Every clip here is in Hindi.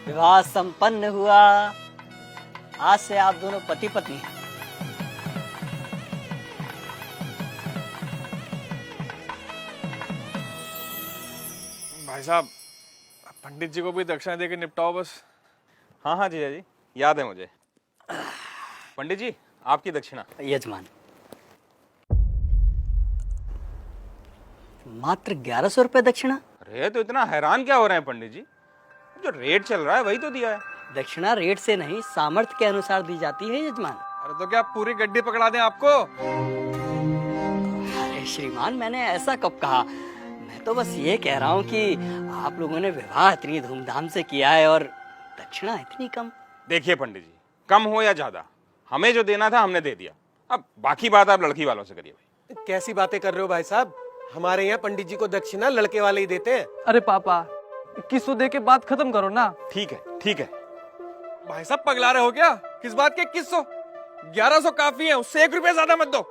विवाह संपन्न हुआ। आज से आप दोनों पति पत्नी हैं। भाई साहब, पंडित जी को भी दक्षिणा देके निपटाओ बस। हाँ हाँ जीजा जी, याद है मुझे। पंडित जी, आपकी दक्षिणा। यजमान, मात्र 1100 रुपए दक्षिणा। अरे तो इतना हैरान क्या हो रहे हैं पंडित जी? जो रेट चल रहा है वही तो दिया है। दक्षिणा रेट से नहीं, सामर्थ्य के अनुसार दी जाती है यजमान। अरे तो क्या पूरी गड्डी पकड़ा दें आपको? अरे श्रीमान, मैंने ऐसा कब कहा? मैं तो बस ये कह रहा हूँ कि आप लोगों ने विवाह इतनी धूमधाम से किया है और दक्षिणा इतनी कम। देखिए पंडित जी, कम हो या ज्यादा, हमें जो देना था हमने दे दिया। अब बाकी बात आप लड़की वालों से करिए भाई। कैसी बातें कर रहे हो भाई साहब? हमारे यहाँ पंडित जी को दक्षिणा लड़के वाले ही देते हैं। अरे पापा, 2100 दे के बात खत्म करो ना। ठीक है ठीक है। भाई साहब पगला रहे हो क्या? किस बात के 2100? 1100 काफी है, उससे 1 रुपया ज्यादा मत दो।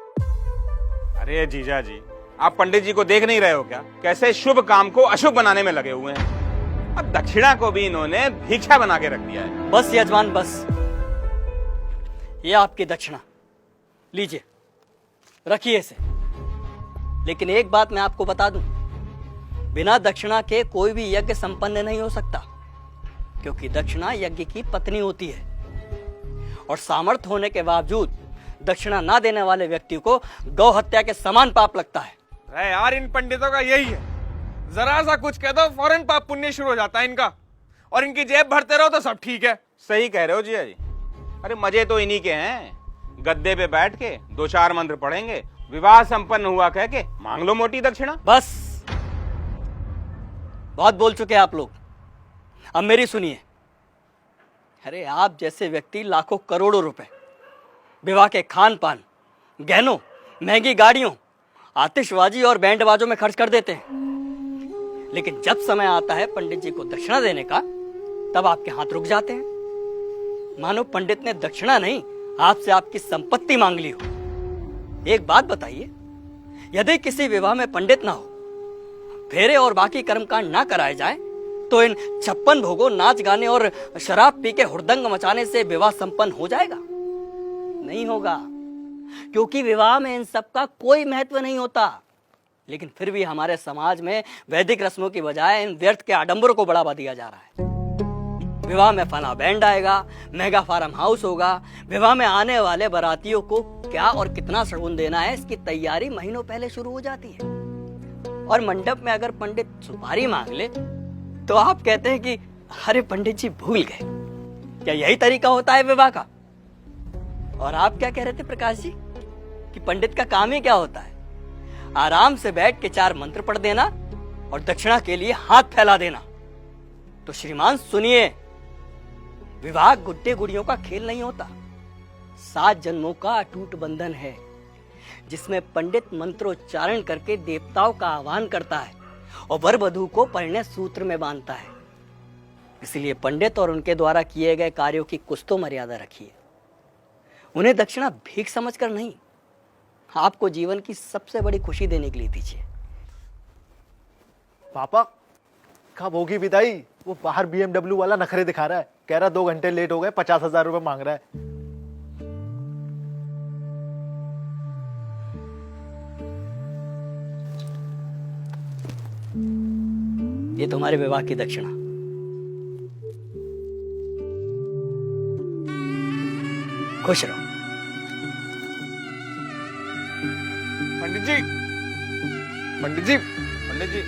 अरे जीजा जी, आप पंडित जी को देख नहीं रहे हो क्या? कैसे शुभ काम को अशुभ बनाने में लगे हुए हैं। अब दक्षिणा को भी इन्होंने भिक्षा बना के रख दिया है। बस यजमान बस, ये आपकी दक्षिणा लीजिए, रखिए इसे। लेकिन एक बात मैं आपको बता दूं, बिना दक्षिणा के कोई भी यज्ञ संपन्न नहीं हो सकता, क्योंकि दक्षिणा यज्ञ की पत्नी होती है और सामर्थ्य होने के बावजूद दक्षिणा ना देने वाले व्यक्ति को गौ हत्या के समान पाप लगता है। अरे यार, इन पंडितों का यही है, जरा सा कुछ कह दो फौरन पाप पुण्य शुरू हो जाता है इनका, और इनकी जेब भरते रहो तो सब ठीक है। सही कह रहे हो जीजा जी। अरे मजे तो इन्हीं के हैं, गद्दे पे बैठ के 2-4 मंत्र पढ़ेंगे, विवाह संपन्न हुआ कह के मांग लो मोटी दक्षिणा। बस, बहुत बोल चुके आप लोग, अब मेरी सुनिए। अरे आप जैसे व्यक्ति लाखों करोड़ों रुपए विवाह के खान पान, गहनों, महंगी गाड़ियों, आतिशबाजी और बैंड बाजों में खर्च कर देते हैं, लेकिन जब समय आता है पंडित जी को दक्षिणा देने का, तब आपके हाथ रुक जाते हैं, मानो पंडित ने दक्षिणा नहीं आपसे आपकी संपत्ति मांग ली हो। एक बात बताइए, यदि किसी विवाह में पंडित ना हो, फेरे और बाकी कर्मकांड ना कराए जाए, तो इन 56 भोगों, नाच गाने और शराब पी के हुड़दंग मचाने से विवाह संपन्न हो जाएगा? नहीं होगा, क्योंकि विवाह में इन सब का कोई महत्व नहीं होता। लेकिन फिर भी हमारे समाज में वैदिक रस्मों की बजाय इन व्यर्थ के आडंबरों को बढ़ावा दिया जा रहा है। विवाह में फला बैंड आएगा, मेगा फार्म हाउस होगा, विवाह में आने वाले बारातियों को क्या और कितना शगुन देना है, इसकी तैयारी महीनों पहले शुरू हो जाती है। और मंडप में अगर पंडित सुपारी मांग ले तो आप कहते हैं कि अरे पंडित जी भूल गए। क्या यही तरीका होता है विवाह का? और आप क्या कह रहे थे प्रकाश जी कि पंडित का काम ही क्या होता है? आराम से बैठ के 4 मंत्र पढ़ देना और दक्षिणा के लिए हाथ फैला देना। तो श्रीमान सुनिए, विवाह गुड्डे गुड़ियों का खेल नहीं होता, 7 जन्मों का अटूट बंधन है, जिसमें पंडित मंत्रोच्चारण करके देवताओं का आह्वान करता है और वर वधू को परिणय सूत्र में बांधता है। इसलिए पंडित और उनके द्वारा किए गए कार्यों की कुछ तो मर्यादा रखिए। उन्हें दक्षिणा भीख समझकर नहीं, आपको जीवन की सबसे बड़ी खुशी देने के लिए दीजिए। पापा, कब होगी विदाई? वो बाहर BMW वाला नखरे दिखा रहा है, कह रहा 2 घंटे लेट हो गए, 50,000 रुपए मांग रहा है। ये तुम्हारे विवाह की दक्षिणा। खुश रहो। पंडित जी, पंडित जी, पंडित जी